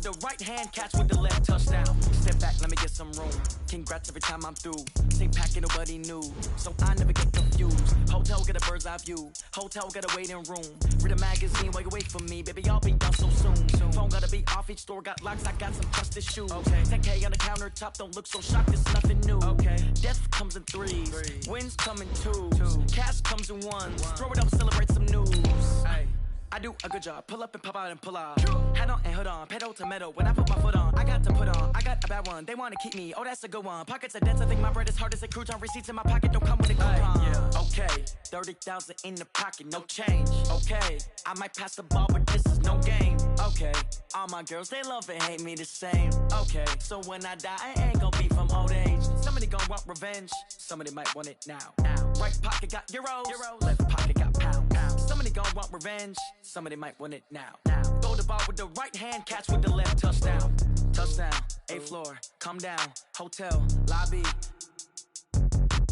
the right hand, catch with the left, touchdown. Step back, let me get some room. Congrats every time I'm through. Same packing, nobody new, so I never get confused. Hotel get a bird's eye view. Hotel get a waiting room. Read a magazine while you wait for me, baby. I'll be down so soon. Phone gotta be off, each store got locks. I got some trusted shoes. Okay. 10K on the countertop, don't look so shocked. It's nothing new. Okay. Death comes in threes. Wins come in twos. Cash comes in ones. Throw it up, celebrate some news. Ay. I do a good job, pull up and pop out and pull out. Hat on and hood on, pedal to metal. When I put my foot on, I got to put on. I got a bad one, they wanna keep me. Oh, that's a good one. Pockets are dense, I think my bread is hard as a crouton. Receipts in my pocket don't come with a coupon. Yeah. Okay, 30,000 in the pocket, no change. Okay, I might pass the ball, but this is no game. Okay, all my girls, they love and hate me the same. Okay, so when I die, I ain't gonna be from old age. Somebody gon' want revenge, somebody might want it now. Right pocket got euros, left pocket got pounds. Somebody gon' want revenge, somebody might want it now. Throw the ball with the right hand, catch with the left, touchdown. Touchdown, 8th floor, come down, hotel, lobby.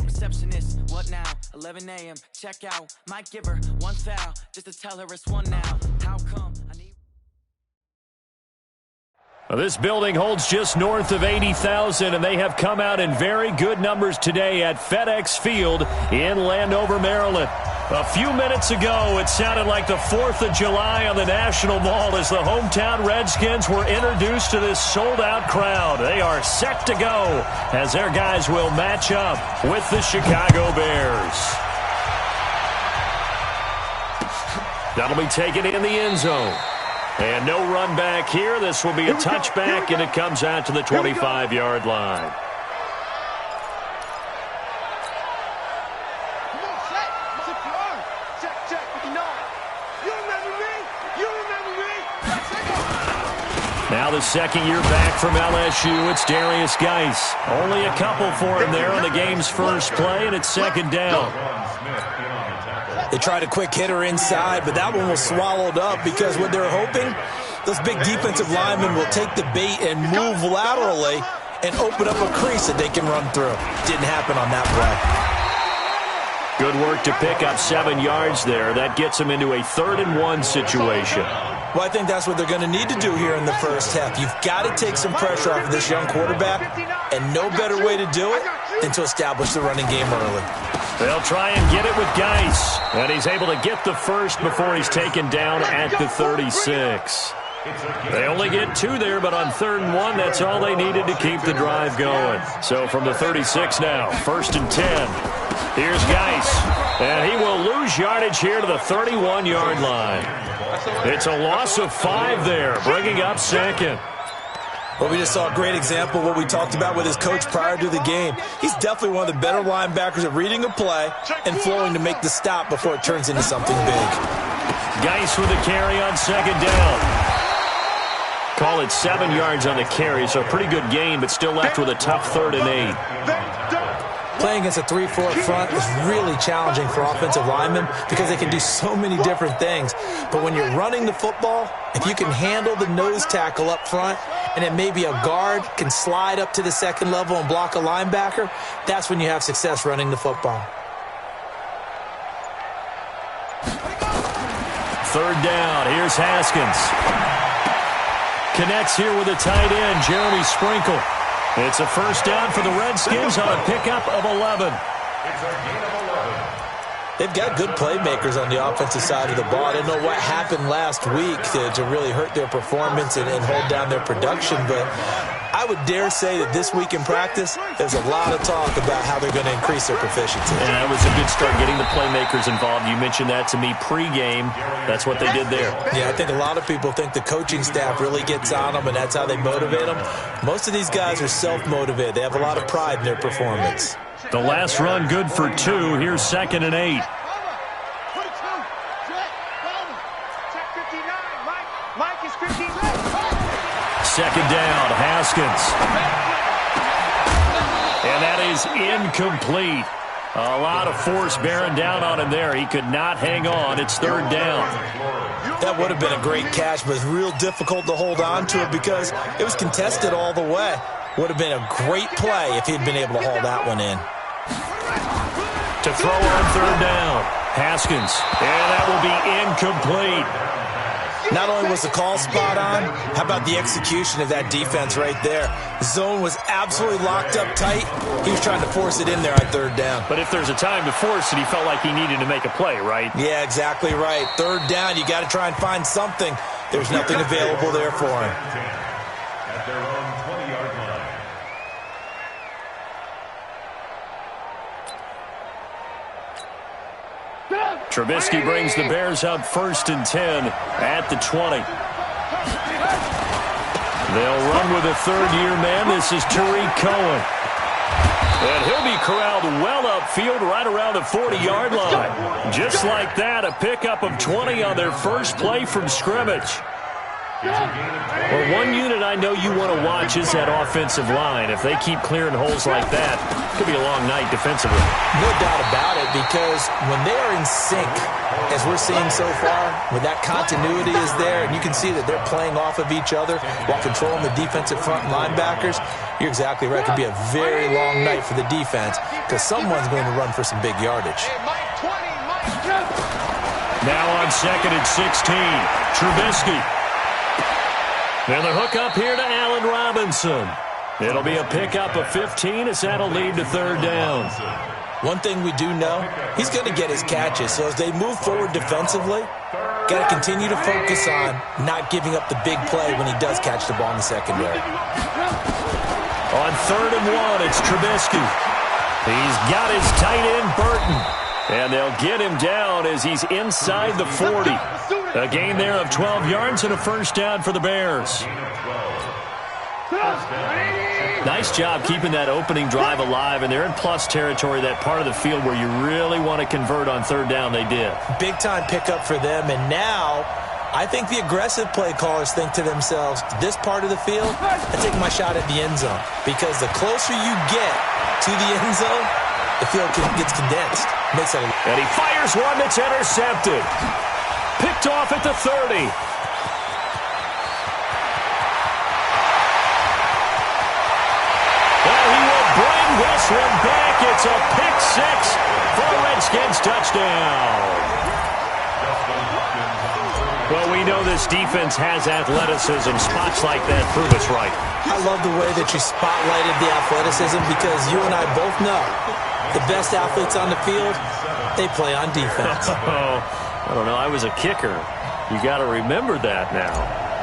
Receptionist, what now? 11 a.m., check out. Might give her one foul, just to tell her it's one now. How come I need... Well, this building holds just north of 80,000, and they have come out in very good numbers today at FedEx Field in Landover, Maryland. A few minutes ago, it sounded like the 4th of July on the National Mall as the hometown Redskins were introduced to this sold-out crowd. They are set to go as their guys will match up with the Chicago Bears. That'll be taken in the end zone. And no run back here. This will be a touchback, and it comes out to the 25-yard line. Now the second year back from LSU, it's Darius Geis. Only a couple for him there on the game's first play, and it's second down. They tried a quick hitter inside, but that one was swallowed up because what they're hoping, those big defensive linemen will take the bait and move laterally and open up a crease that they can run through. Didn't happen on that play. Good work to pick up 7 yards there. That gets them into a 3rd-and-1 situation. Well, I think that's what they're going to need to do here in the first half. You've got to take some pressure off of this young quarterback, and no better way to do it than to establish the running game early. They'll try and get it with Geis, and he's able to get the first before he's taken down at the 36. They only get 2 there, but on 3rd and 1, that's all they needed to keep the drive going. So from the 36 now, 1st and 10. Here's Geis, and he will lose yardage here to the 31-yard line. It's a loss of 5 there, bringing up second. Well, we just saw a great example of what we talked about with his coach prior to the game. He's definitely one of the better linebackers at reading a play and flowing to make the stop before it turns into something big. Geis with a carry on second down. Call it 7 yards on the carry, so a pretty good gain, but still left with a tough 3rd and 8. Playing against a 3-4 front is really challenging for offensive linemen because they can do so many different things. But when you're running the football, if you can handle the nose tackle up front and then maybe a guard can slide up to the second level and block a linebacker, that's when you have success running the football. 3rd down. Here's Haskins. Connects here with a tight end, Jeremy Sprinkle. It's a first down for the Redskins on a pickup of 11. They've got good playmakers on the offensive side of the ball. I didn't know what happened last week to really hurt their performance and hold down their production, but I would dare say that this week in practice, there's a lot of talk about how they're going to increase their proficiency. And that was a good start getting the playmakers involved. You mentioned that to me pregame. That's what they did there. Yeah, I think a lot of people think the coaching staff really gets on them, and that's how they motivate them. Most of these guys are self-motivated. They have a lot of pride in their performance. The last run good for 2. Here's 2nd and 8. Second down, Haskins. And that is incomplete. A lot of force bearing down on him there. He could not hang on. It's 3rd down. That would have been a great catch, but it's real difficult to hold on to it because it was contested all the way. Would have been a great play if he'd been able to haul that one in. To throw on 3rd down, Haskins. And that will be incomplete. Not only was the call spot on, how about the execution of that defense right there? The zone was absolutely locked up tight. He was trying to force it in there on third down. But if there's a time to force it, he felt like he needed to make a play, right? Yeah, exactly right. Third down, you got to try and find something. There's nothing available there for him. At their own 20-yard line. Trubisky brings the Bears up 1st and 10 at the 20. They'll run with a third-year man. This is Tariq Cohen. And he'll be corralled well upfield right around the 40-yard line. Just like that, a pickup of 20 on their first play from scrimmage. Well, one unit I know you want to watch is that offensive line. If they keep clearing holes like that, it could be a long night defensively. No doubt about it, because when they are in sync, as we're seeing so far, when that continuity is there, and you can see that they're playing off of each other while controlling the defensive front linebackers, you're exactly right. It could be a very long night for the defense because someone's going to run for some big yardage. Now on 2nd and 16, Trubisky. And the hook up here to Allen Robinson. It'll be a pickup of 15 as that'll lead to third down. One thing we do know, he's going to get his catches. So as they move forward defensively, got to continue to focus on not giving up the big play when he does catch the ball in the secondary. On 3rd and 1, it's Trubisky. He's got his tight end, Burton. And they'll get him down as he's inside the 40. A gain there of 12 yards and a first down for the Bears. Nice job keeping that opening drive alive, and they're in plus territory, that part of the field where you really want to convert on third down. They did. Big-time pickup for them, and now I think the aggressive play callers think to themselves, this part of the field, I take my shot at the end zone, because the closer you get to the end zone, the field gets condensed. And he fires one that's intercepted. Picked off at the 30. Well, he will bring this one back. It's a pick six for a Redskins touchdown. Well, we know this defense has athleticism. Spots like that prove us right. I love the way that you spotlighted the athleticism because you and I both know the best athletes on the field, they play on defense. I don't know. I was a kicker. You got to remember that now.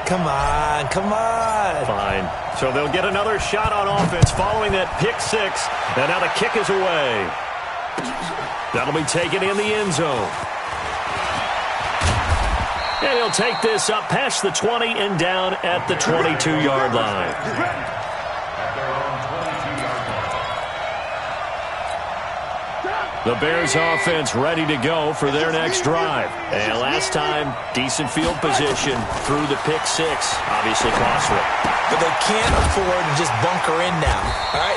Come on, come on. Fine. So they'll get another shot on offense following that pick six. And now the kick is away. That'll be taken in the end zone. And he'll take this up past the 20 and down at the 22-yard line. The Bears offense ready to go for their next drive. And last time, decent field position through the pick six. Obviously costly. But they can't afford to just bunker in now. All right,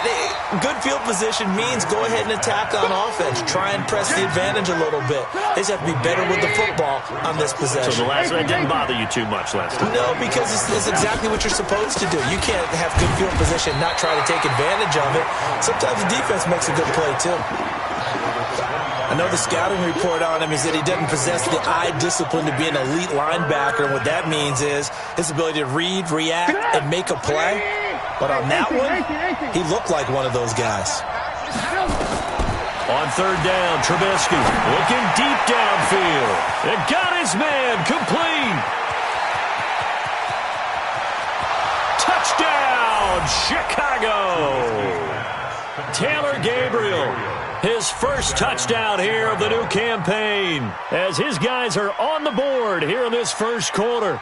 good field position means go ahead and attack on offense. Try and press the advantage a little bit. They just have to be better with the football on this possession. So the last one didn't bother you too much last time? No, because it's exactly what you're supposed to do. You can't have good field position and not try to take advantage of it. Sometimes the defense makes a good play, too. I know the scouting report on him is that he doesn't possess the eye discipline to be an elite linebacker, and what that means is his ability to read, react, and make a play. But on that one, he looked like one of those guys. On third down, Trubisky looking deep downfield. And got his man complete. Touchdown, Chicago. Taylor Gabriel. His first touchdown here of the new campaign as his guys are on the board here in this first quarter.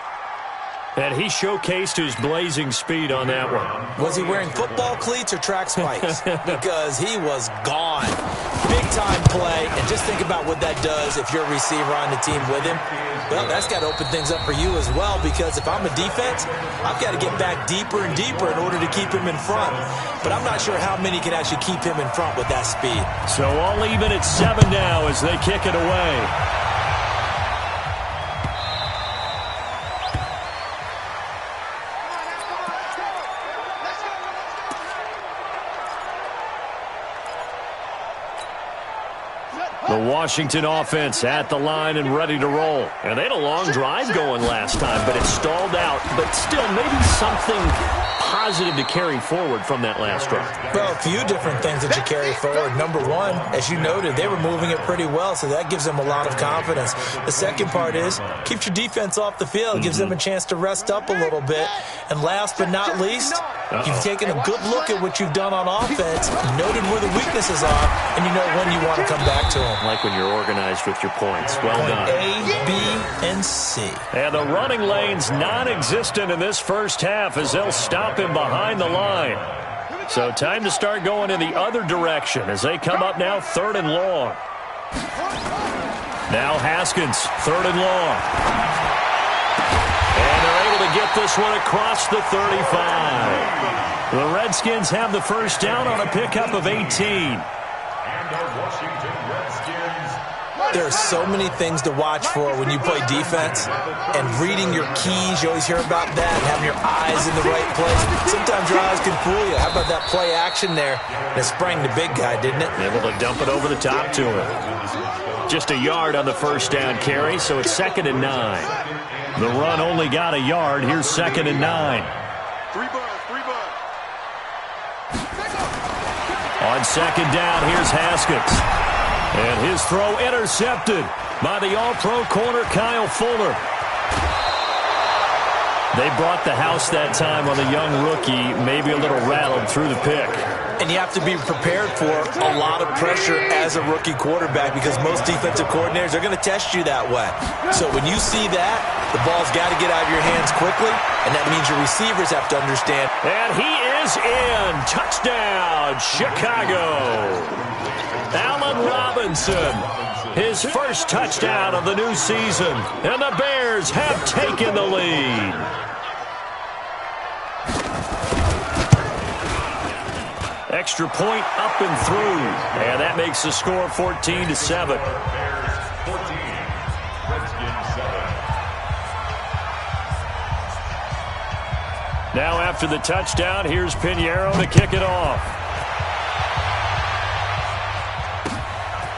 And he showcased his blazing speed on that one. Was he wearing football cleats or track spikes? Because he was gone. Big-time play, and just think about what that does if you're a receiver on the team with him. Well, that's got to open things up for you as well, because if I'm a defense, I've got to get back deeper and deeper in order to keep him in front. But I'm not sure how many can actually keep him in front with that speed. So all even at 7 now as they kick it away. The Washington offense at the line and ready to roll. And they had a long drive going last time, but it stalled out. But still, maybe something positive to carry forward from that last drive. Well, a few different things that you carry forward. Number one, as you noted, they were moving it pretty well, so that gives them a lot of confidence. The second part is, keeps your defense off the field, gives them a chance to rest up a little bit. And last but not least, you've taken a good look at what you've done on offense, noted where the weaknesses are, and you know when you want to come back to them. Like when you're organized with your points. Well done. A, B, and C. And the running lane's non-existent in this first half as they'll stop him behind the line. So time to start going in the other direction as they come up now 3rd and long. Now Haskins, 3rd and long. And they're able to get this one across the 35. The Redskins have the first down on a pickup of 18. There are so many things to watch for when you play defense, and reading your keys, you always hear about that, and having your eyes in the right place. Sometimes your eyes can fool you. How about that play action there? And it sprang the big guy, didn't it? Able to dump it over the top to him. Just a yard on the first down carry, so it's 2nd and 9. The run only got a yard. Here's 2nd and 9. On 2nd down, here's Haskins. And his throw intercepted by the All-Pro corner, Kyle Fuller. They brought the house that time on the young rookie, maybe a little rattled through the pick. And you have to be prepared for a lot of pressure as a rookie quarterback because most defensive coordinators are going to test you that way. So when you see that, the ball's got to get out of your hands quickly, and that means your receivers have to understand. And he is in. Touchdown, Chicago. Allen Robinson, his first touchdown of the new season, and the Bears have taken the lead. Extra point up and through, and that makes the score 14-7. Now after the touchdown, here's Pinheiro to kick it off.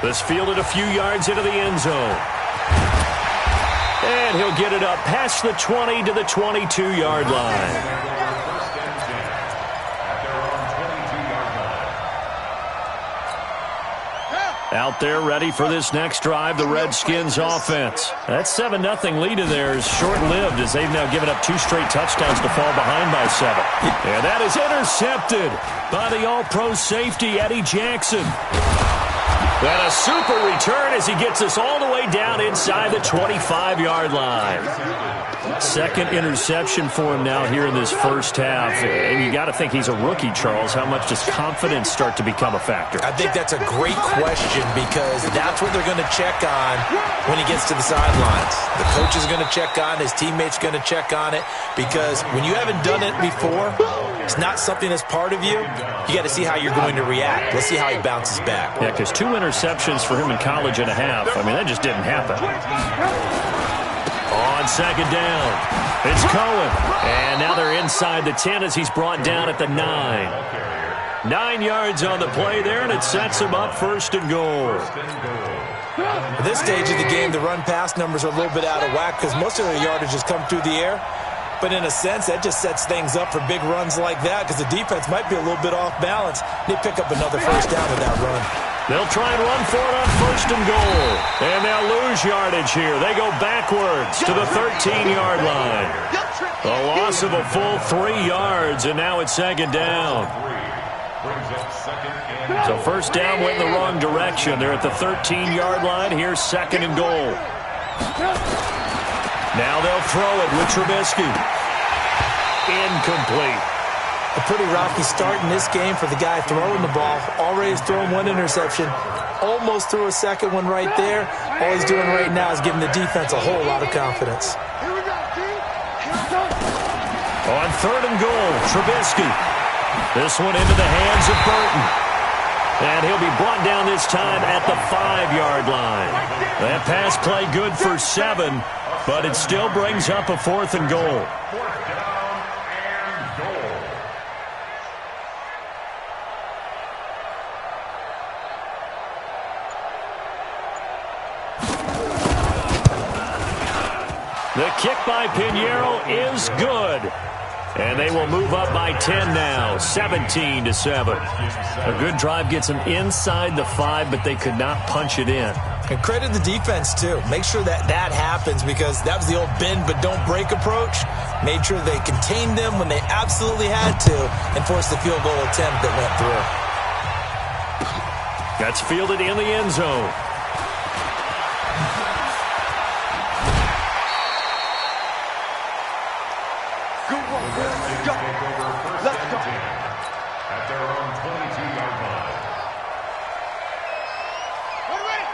This fielded a few yards into the end zone. And he'll get it up past the 20 to the 22-yard line. Out there ready for this next drive, the Redskins offense. That 7-0 lead in there is short-lived as they've now given up 2 straight touchdowns to fall behind by 7. And that is intercepted by the All-Pro safety, Eddie Jackson. And a super return as he gets us all the way down inside the 25-yard line. Second interception for him now here in this first half. And you got to think he's a rookie, Charles. How much does confidence start to become a factor? I think that's a great question because that's what they're going to check on when he gets to the sidelines. The coach is going to check on, his teammates going to check on it because when you haven't done it before, it's not something that's part of you. You got to see how you're going to react. Let's see how he bounces back. Yeah, because 2 interceptions for him in college and a half. I mean, that just didn't happen. On 2nd down, it's Cohen. And now they're inside the 10 as he's brought down at the 9. 9 yards on the play there, and it sets him up 1st and goal. At this stage of the game, the run-pass numbers are a little bit out of whack because most of their yardage has come through the air. But in a sense, that just sets things up for big runs like that because the defense might be a little bit off balance. They pick up another first down with that run. They'll try and run for it on 1st and goal. And they'll lose yardage here. They go backwards to the 13-yard line. A loss of a full 3 yards, and now it's 2nd down. So first down went in the wrong direction. They're at the 13-yard line. Here's 2nd and goal. Now they'll throw it with Trubisky. Incomplete. A pretty rocky start in this game for the guy throwing the ball. Already has thrown 1 interception. Almost threw a second one right there. All he's doing right now is giving the defense a whole lot of confidence. On 3rd and goal, Trubisky. This one into the hands of Burton. And he'll be brought down this time at the 5-yard line. That pass play good for 7, but it still brings up a 4th and goal. kick by Pinheiro is good. And they will move up by 10 now, 17-7. A good drive gets them inside the 5, but they could not punch it in. And credit the defense, too. Make sure that happens, because that was the old bend but don't break approach. Made sure they contained them when they absolutely had to and forced the field goal attempt that went through. That's fielded in the end zone.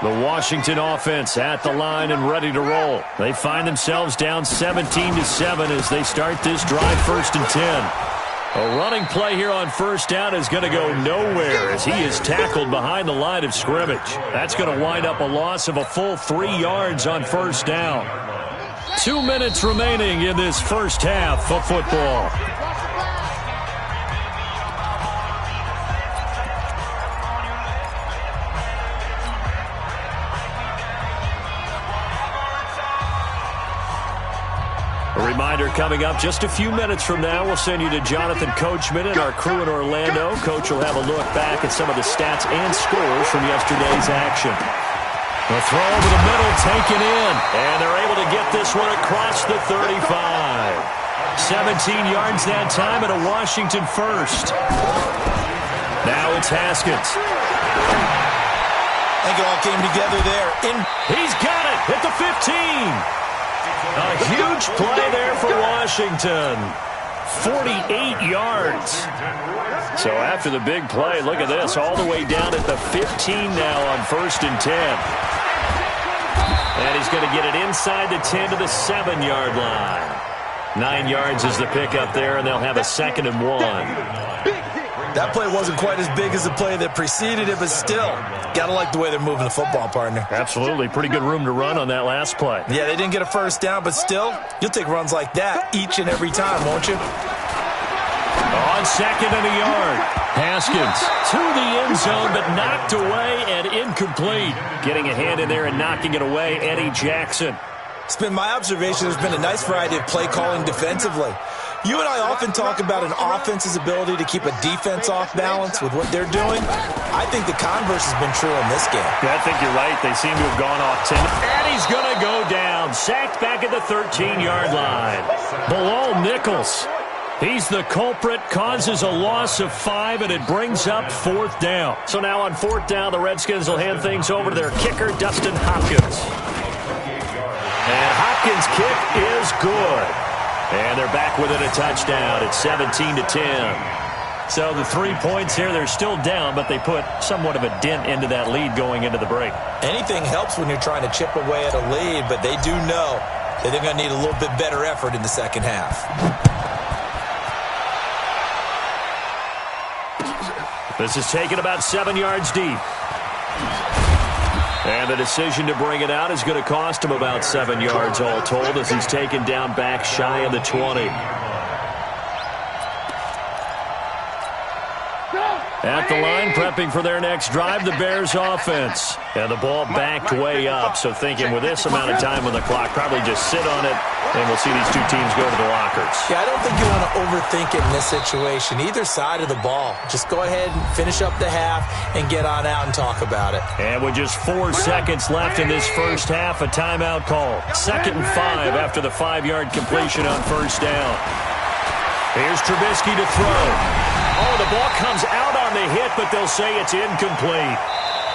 The Washington offense at the line and ready to roll. They find themselves down 17-7 as they start this drive, 1st and 10. A running play here on 1st down is going to go nowhere as he is tackled behind the line of scrimmage. That's going to wind up a loss of a full 3 yards on 1st down. 2 minutes remaining in this first half of football. A reminder coming up just a few minutes from now, we'll send you to Jonathan Coachman and our crew in Orlando. Coach will have a look back at some of the stats and scores from yesterday's action. The throw over the middle taken in, and they're able to get this one across the 35. 17 yards that time and a Washington first. Now it's Haskins. I think it all came together there. He's got it at the 15. A huge play there for Washington. 48 yards. So after the big play, look at this, all the way down at the 15 now on 1st and 10. And he's going to get it inside the 10 to the 7-yard line. 9 yards is the pickup there, and they'll have a 2nd and 1. That play wasn't quite as big as the play that preceded it, but still, got to like the way they're moving the football, partner. Absolutely. Pretty good room to run on that last play. Yeah, they didn't get a 1st down, but still, you'll take runs like that each and every time, won't you? On 2nd and a yard. Haskins to the end zone, but knocked away and incomplete. Getting a hand in there and knocking it away, Eddie Jackson. It's been my observation there's been a nice variety of play calling defensively. You and I often talk about an offense's ability to keep a defense off balance with what they're doing. I think the converse has been true in this game. Yeah, I think you're right. They seem to have gone off 10. And he's going to go down. Sacked back at the 13-yard line. Bilal Nichols. He's the culprit, causes a loss of 5, and it brings up 4th down. So now on 4th down, the Redskins will hand things over to their kicker, Dustin Hopkins. And Hopkins' kick is good. And they're back within a touchdown. It's 17-10. So the 3 points here, they're still down, but they put somewhat of a dent into that lead going into the break. Anything helps when you're trying to chip away at a lead, but they do know that they're going to need a little bit better effort in the second half. This is taken about 7 yards deep. And the decision to bring it out is going to cost him about 7 yards all told as he's taken down back shy of the 20. At the line, prepping for their next drive, the Bears offense. And the ball backed way up, so thinking with this amount of time on the clock, probably just sit on it, and we'll see these two teams go to the lockers. Yeah, I don't think you want to overthink it in this situation. Either side of the ball. Just go ahead and finish up the half and get on out and talk about it. And with just 4 seconds left in this first half, a timeout call. 2nd and 5 after the 5-yard completion on 1st down. Here's Trubisky to throw. Oh, the ball comes out on the hit, but they'll say it's incomplete.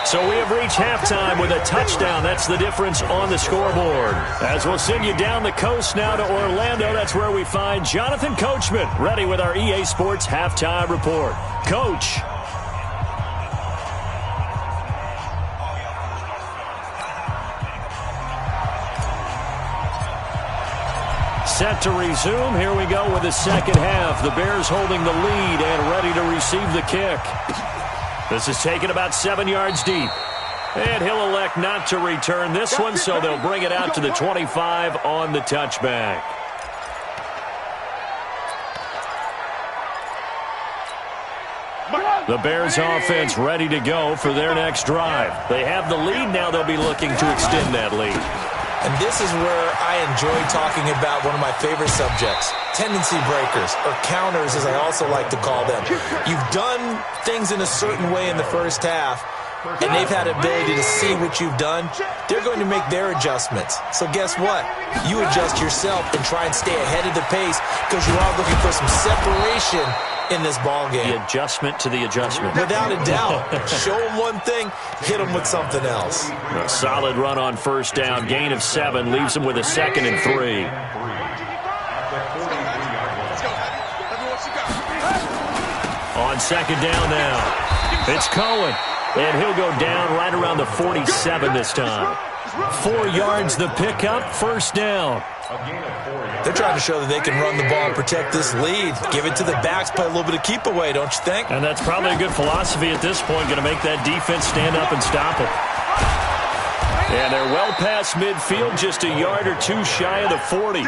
So we have reached halftime with a touchdown. That's the difference on the scoreboard. As we'll send you down the coast now to Orlando, that's where we find Jonathan Coachman, ready with our EA Sports Halftime Report. Coach. Set to resume. Here we go with the second half. The Bears holding the lead and ready to receive the kick. This is taken about 7 yards deep. And he'll elect not to return this one, so they'll bring it out to the 25 on the touchback. The Bears offense ready to go for their next drive. They have the lead. Now they'll be looking to extend that lead. And this is where I enjoy talking about one of my favorite subjects, tendency breakers, or counters as I also like to call them. You've done things in a certain way in the first half, and they've had ability to see what you've done. They're going to make their adjustments. So guess what? You adjust yourself and try and stay ahead of the pace because you are looking for some separation in this ball game. The adjustment to the adjustment. Without a doubt. Show them one thing, hit them with something else. A solid run on first down. Gain of 7 leaves them with a 2nd and 3. On second down now. It's Cohen. And he'll go down right around the 47 this time. 4 yards the pickup, first down. They're trying to show that they can run the ball and protect this lead. Give it to the backs, play a little bit of keep away, don't you think? And that's probably a good philosophy at this point, going to make that defense stand up and stop it. And they're well past midfield, just a yard or 2 shy of the 40.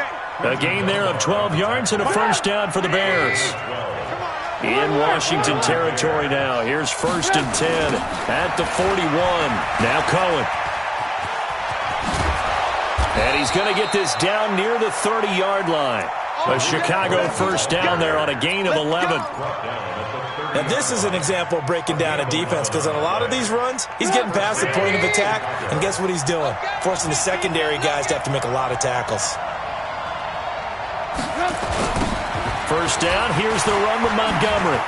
A gain there of 12 yards and a first down for the Bears. In Washington territory now. Here's 1st and 10 at the 41. Now Cohen. And he's going to get this down near the 30-yard line. A Chicago first down there on a gain of 11. Now this is an example of breaking down a defense because on a lot of these runs, he's getting past the point of attack, and guess what he's doing? Forcing the secondary guys to have to make a lot of tackles. First down, here's the run with Montgomery.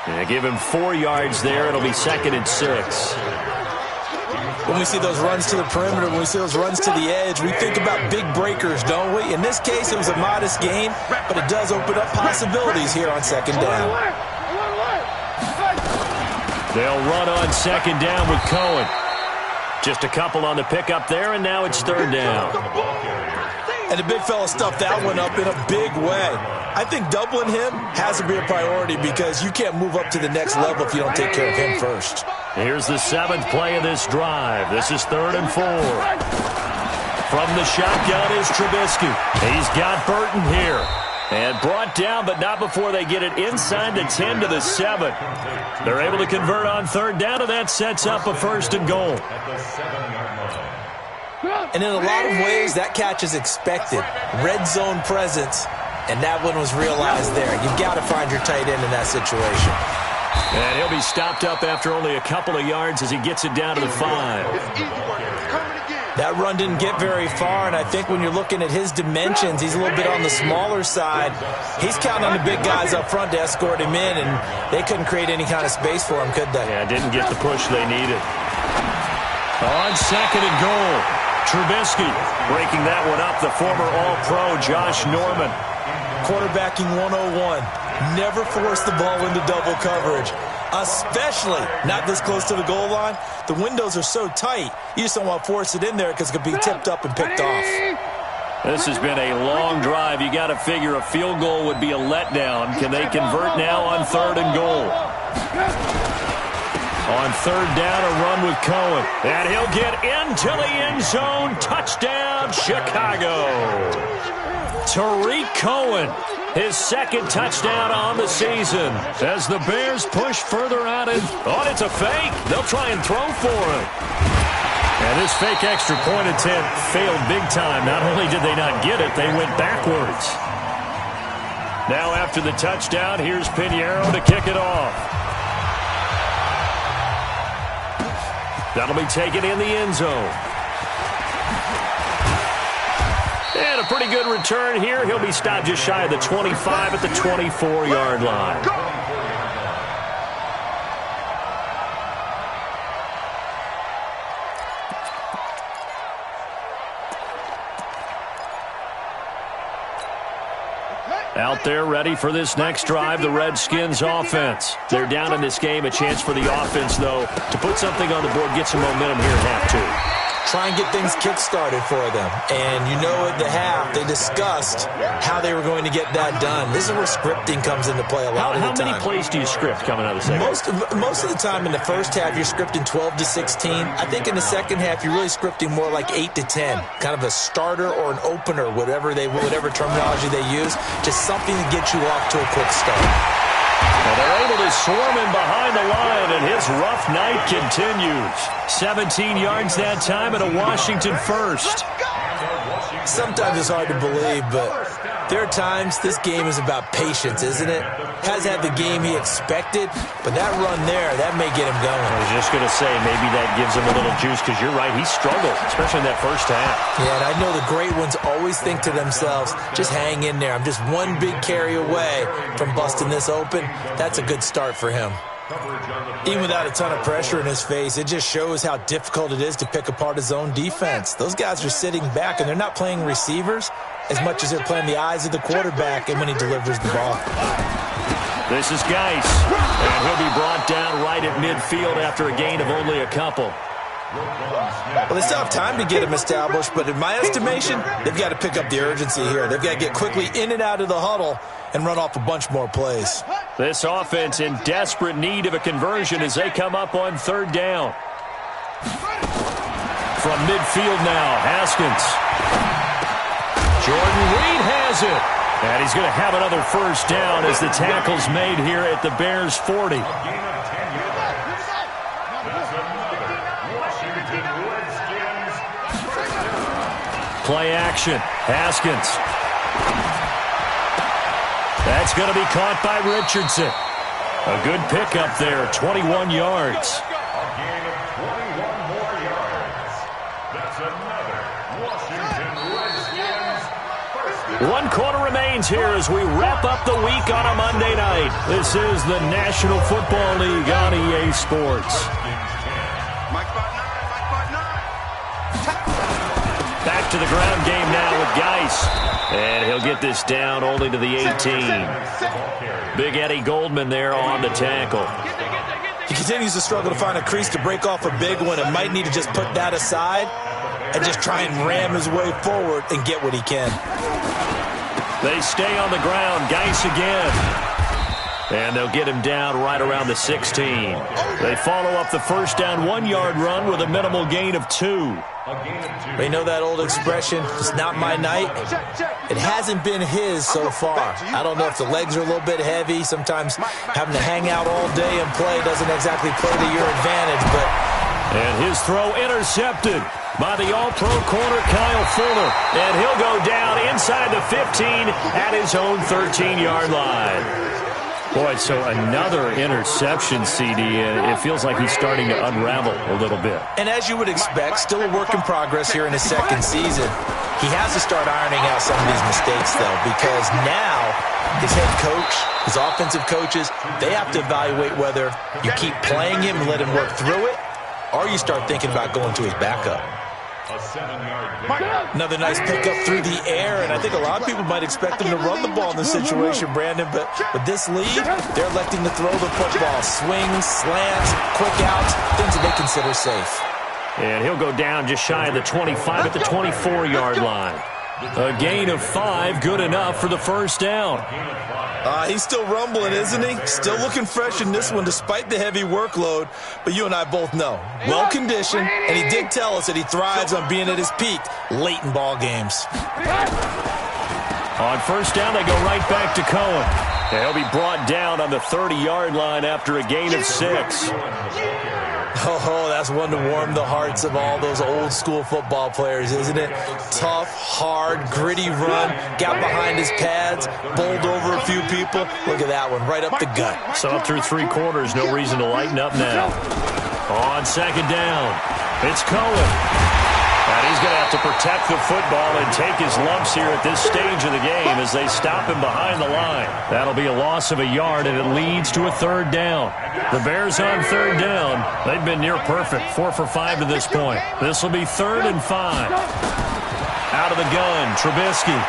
And give him 4 yards there. It'll be 2nd and 6. When we see those runs to the perimeter, when we see those runs to the edge, we think about big breakers, don't we? In this case, it was a modest gain, but it does open up possibilities here on second down. They'll run on second down with Cohen. Just a couple on the pickup there, and now it's 3rd down. And the big fella stuffed that one up in a big way. I think doubling him has to be a priority because you can't move up to the next level if you don't take care of him first. Here's the 7th play of this drive. This is 3rd and 4. From the shotgun is Trubisky. He's got Burton here. And brought down, but not before they get it inside the 10 to the 7. They're able to convert on 3rd down, and that sets up a 1st and goal. And in a lot of ways, that catch is expected. Red zone presence, and that one was realized there. You've got to find your tight end in that situation. And he'll be stopped up after only a couple of yards as he gets it down to the 5. That run didn't get very far, and I think when you're looking at his dimensions, he's a little bit on the smaller side. He's counting on the big guys up front to escort him in, and they couldn't create any kind of space for him, could they? Yeah, didn't get the push they needed. On 2nd and goal, Trubisky breaking that one up, the former All-Pro Josh Norman. Quarterbacking 101. Never force the ball into double coverage, especially not this close to the goal line. The windows are so tight, you just don't want to force it in there because it could be tipped up and picked off. This has been a long drive. You got to figure a field goal would be a letdown. Can they convert now on 3rd and goal? On 3rd down, a run with Cohen. And he'll get into the end zone. Touchdown, Chicago. Tariq Cohen, his 2nd touchdown on the season. As the Bears push further out, and it's a fake. They'll try and throw for him. And this fake extra point attempt failed big time. Not only did they not get it, they went backwards. Now after the touchdown, here's Pinheiro to kick it off. That'll be taken in the end zone. And a pretty good return here. He'll be stopped just shy of the 25 at the 24-yard line. Out there ready for this next drive, the Redskins offense. They're down in this game. A chance for the offense, though, to put something on the board, get some momentum here at half 2. Try and get things kick-started for them. And you know at the half, they discussed how they were going to get that done. This is where scripting comes into play a lot of the time. How many plays do you script coming out of the second? Most of the time in the first half, you're scripting 12 to 16. I think in the second half, you're really scripting more like 8 to 10. Kind of a starter or an opener, whatever terminology they use. Just something to get you off to a quick start. And they're able to swarm him behind the line, and his rough night continues. 17 yards that time and a Washington first. Sometimes it's hard to believe, but there are times this game is about patience, isn't it? Has had the game he expected, but that run there, that may get him going. I was just going to say, maybe that gives him a little juice, because you're right, he struggled, especially in that first half. Yeah, and I know the great ones always think to themselves, just hang in there. I'm just one big carry away from busting this open. That's a good start for him. Even without a ton of pressure in his face, it just shows how difficult it is to pick apart his own defense. Those guys are sitting back, and they're not playing receivers as much as they're playing the eyes of the quarterback and when he delivers the ball. This is Geis, and he'll be brought down right at midfield after a gain of only a couple. Well, they still have time to get him established, but in my estimation, they've got to pick up the urgency here. They've got to get quickly in and out of the huddle and run off a bunch more plays. This offense in desperate need of a conversion as they come up on third down. From midfield now, Haskins. Jordan Reed has it. And he's going to have another first down as the tackle's made here at the Bears' 40. Play action. Haskins. That's going to be caught by Richardson. A good pickup there, 21 yards. One quarter remains here as we wrap up the week on a Monday night. This is the National Football League on EA Sports. Back to the ground game now with Geis. And he'll get this down only to the 18. Big Eddie Goldman there on the tackle. He continues to struggle to find a crease to break off a big one and might need to just put that aside and just try and ram his way forward and get what he can. They stay on the ground. Geis again. And they'll get him down right around the 16. They follow up the first down 1-yard run with a minimal gain of 2. You know that old expression, it's not my night? It hasn't been his so far. I don't know if the legs are a little bit heavy. Sometimes having to hang out all day and play doesn't exactly play to your advantage, but... And his throw intercepted by the all-pro corner Kyle Fuller. And he'll go down inside the 15 at his own 13-yard line. Boy, so another interception, CD, and it feels like he's starting to unravel a little bit. And as you would expect, still a work in progress here in his second season. He has to start ironing out some of these mistakes, though, because now his head coach, his offensive coaches, they have to evaluate whether you keep playing him and let him work through it, or you start thinking about going to his backup. Another nice pickup through the air, and I think a lot of people might expect him to run the ball in this situation, Brandon, but with this lead, they're electing to throw the football. Swings, slants, quick outs, things that they consider safe. And he'll go down just shy of the 25 at the 24-yard line. A gain of 5, good enough for the first down. He's still rumbling, isn't he? Still looking fresh in this one despite the heavy workload. But you and I both know, well-conditioned, and he did tell us that he thrives on being at his peak late in ball games. On first down, they go right back to Cohen. And he'll be brought down on the 30-yard line after a gain of 6. Oh, that's one to warm the hearts of all those old-school football players, isn't it? Tough, hard, gritty run, got behind his pads, bowled over a few people. Look at that one, right up the gut. So up through 3 quarters, no reason to lighten up now. On second down, it's Cohen. And he's going to have to protect the football and take his lumps here at this stage of the game as they stop him behind the line. That'll be a loss of a yard, and it leads to a third down. The Bears on third down. They've been near perfect, 4 for 5 to this point. This will be 3rd and 5. Out of the gun, Trubisky.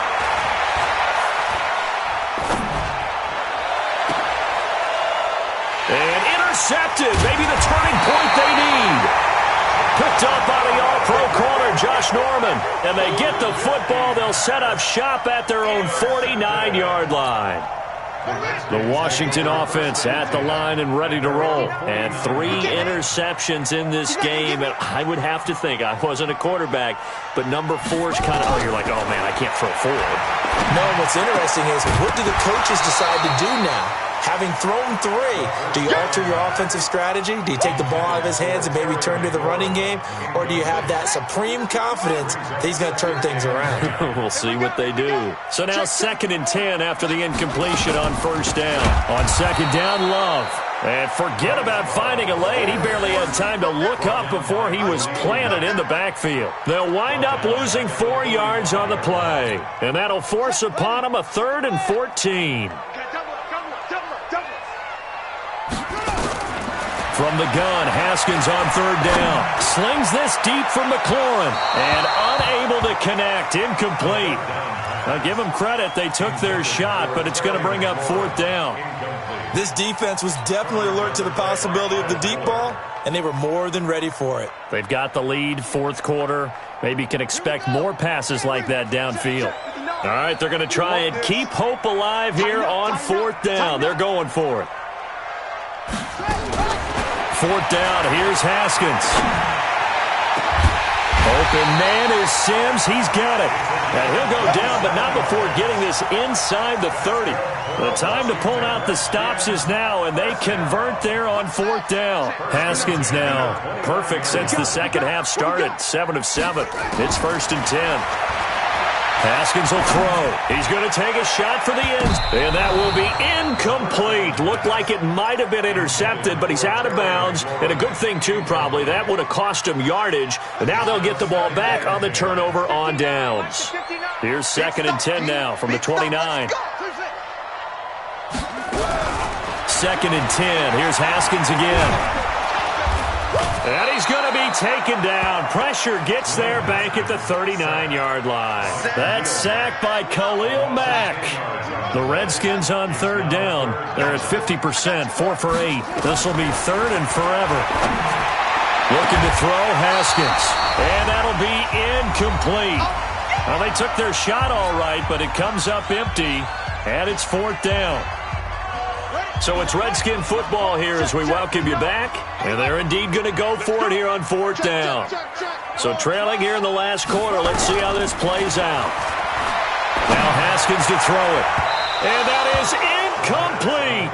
And intercepted. Maybe the turning point they need. Picked up by the all-pro corner, Josh Norman. And they get the football. They'll set up shop at their own 49-yard line. The Washington offense at the line and ready to roll. And 3 interceptions in this game. And I would have to think, I wasn't a quarterback, but number 4 is kind of, you're like, oh, man, I can't throw 4. No, what's interesting is, what do the coaches decide to do now? Having thrown 3, do you alter your offensive strategy? Do you take the ball out of his hands and maybe turn to the running game? Or do you have that supreme confidence that he's going to turn things around? We'll see what they do. So now 2nd and 10 after the incompletion on 1st down. On 2nd down, Love. And forget about finding a lane. He barely had time to look up before he was planted in the backfield. They'll wind up losing 4 yards on the play. And that'll force upon him a 3rd and 14. From the gun, Haskins on 3rd down. Slings this deep from McLaurin. And unable to connect. Incomplete. Now give them credit. They took their shot, but it's going to bring up 4th down. This defense was definitely alert to the possibility of the deep ball, and they were more than ready for it. They've got the lead, 4th quarter. Maybe can expect more passes like that downfield. All right, they're going to try and keep hope alive here on 4th down. They're going for it. 4th down, here's Haskins. Open man is Sims. He's got it. And he'll go down, but not before getting this inside the 30. The time to pull out the stops is now, and they convert there on 4th down. Haskins now perfect since the second half started. 7 of 7. It's 1st and 10. Haskins will throw. He's going to take a shot for the end. And that will be incomplete. Looked like it might have been intercepted, but he's out of bounds. And a good thing, too, probably. That would have cost him yardage. And now they'll get the ball back on the turnover on downs. Here's 2nd and 10 now from the 29. 2nd and 10. Here's Haskins again. And he's going to be taken down. Pressure gets there back at the 39-yard line. That's sacked by Khalil Mack. The Redskins on 3rd down. They're at 50%, 4 for 8. This will be 3rd and forever. Looking to throw, Haskins. And that'll be incomplete. Well, they took their shot all right, but it comes up empty, and it's 4th down. So it's Redskin football here as we welcome you back. And they're indeed going to go for it here on 4th down. So trailing here in the last quarter. Let's see how this plays out. Now Haskins to throw it. And that is incomplete.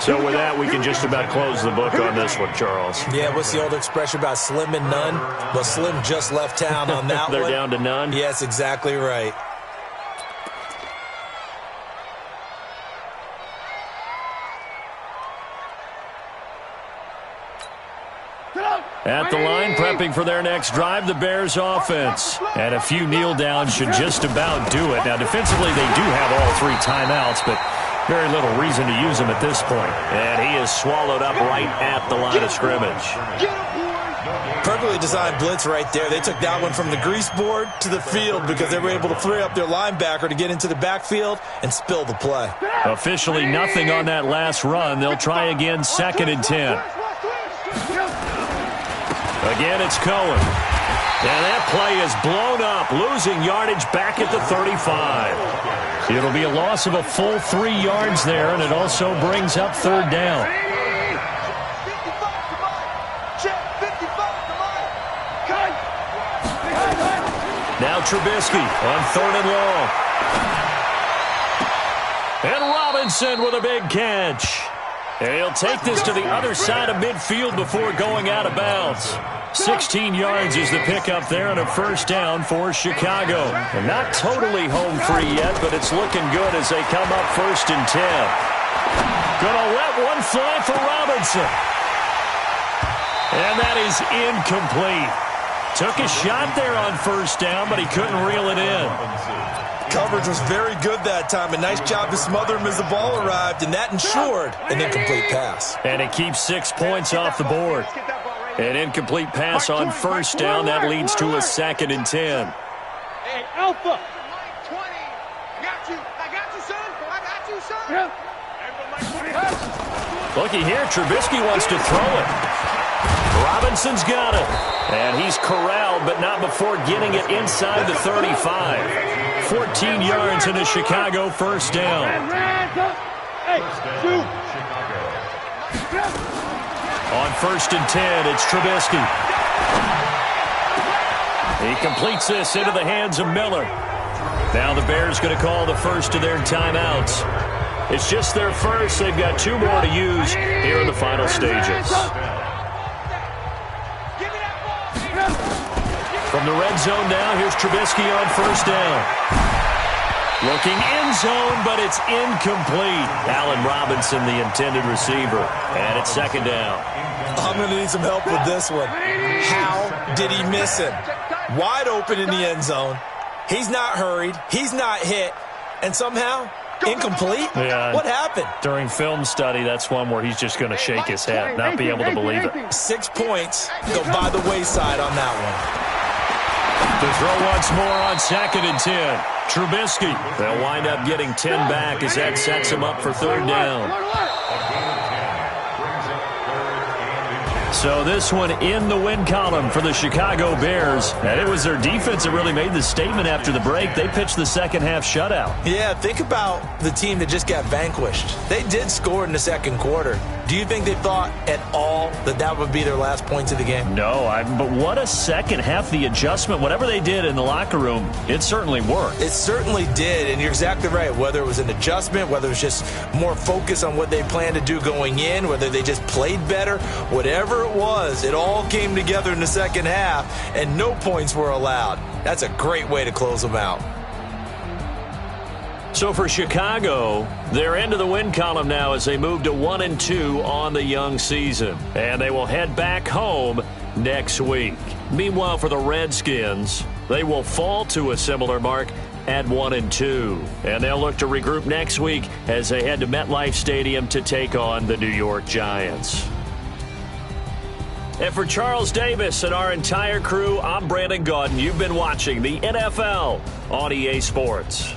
So with that, we can just about close the book on this one, Charles. Yeah, what's the old expression about slim and none? Well, Slim just left town on that They're one. down to none? Yes, exactly right. At the line, prepping for their next drive, the Bears offense. And a few kneel downs should just about do it. Now, defensively, they do have all 3 timeouts, but very little reason to use them at this point. And he is swallowed up right at the line of scrimmage. Perfectly designed blitz right there. They took that one from the grease board to the field because they were able to free up their linebacker to get into the backfield and spill the play. Officially nothing on that last run. They'll try again, 2nd and 10. Again, it's Cohen. And that play is blown up, losing yardage back at the 35. It'll be a loss of a full 3 yards there, and it also brings up 3rd down. Now Trubisky on 3rd and long. And Robinson with a big catch. And he'll take this to the other side of midfield before going out of bounds. 16 yards is the pickup there and a 1st down for Chicago. And not totally home free yet, but it's looking good as they come up 1st and 10. Gonna let one fly for Robinson. And that is incomplete. Took a shot there on 1st down, but he couldn't reel it in. Coverage was very good that time. A nice job to smother him as the ball arrived, and that ensured an incomplete pass. And it keeps 6 points off the board. An incomplete pass on 1st down. That leads to a 2nd and 10. Hey, Alpha. 20. I got you, son. Looky here, Trubisky wants to throw it. Robinson's got it. And he's corralled, but not before getting it inside the 35. 14 yards in a Chicago 1st down. On 1st and 10, it's Trubisky. He completes this into the hands of Miller. Now the Bears going to call the first of their timeouts. It's just their first. They've got 2 more to use here in the final stages. From the red zone now, here's Trubisky on first down. Looking end zone, but it's incomplete. Allen Robinson, the intended receiver. And it's second down. I'm going to need some help with this one. How did he miss him? Wide open in the end zone. He's not hurried. He's not hit. And somehow, incomplete? Yeah, what happened? During film study, that's one where he's just going to shake his head, not be able to believe it. 6 points go by the wayside on that one. To throw once more on 2nd and 10. Trubisky. They'll wind up getting 10 back as that sets him up for third down. So this one in the win column for the Chicago Bears. And it was their defense that really made the statement after the break. They pitched the second half shutout. Yeah, think about the team that just got vanquished. They did score in the second quarter. Do you think they thought at all that that would be their last points of the game? No, but what a second half. The adjustment, whatever they did in the locker room, it certainly worked. It certainly did, and you're exactly right. Whether it was an adjustment, whether it was just more focus on what they planned to do going in, whether they just played better, whatever it was, it all came together in the second half, and no points were allowed. That's a great way to close them out. So for Chicago, they're into the win column now as they move to 1-2 on the young season. And they will head back home next week. Meanwhile, for the Redskins, they will fall to a similar mark at 1-2. And they'll look to regroup next week as they head to MetLife Stadium to take on the New York Giants. And for Charles Davis and our entire crew, I'm Brandon Gaudin. You've been watching the NFL on EA Sports.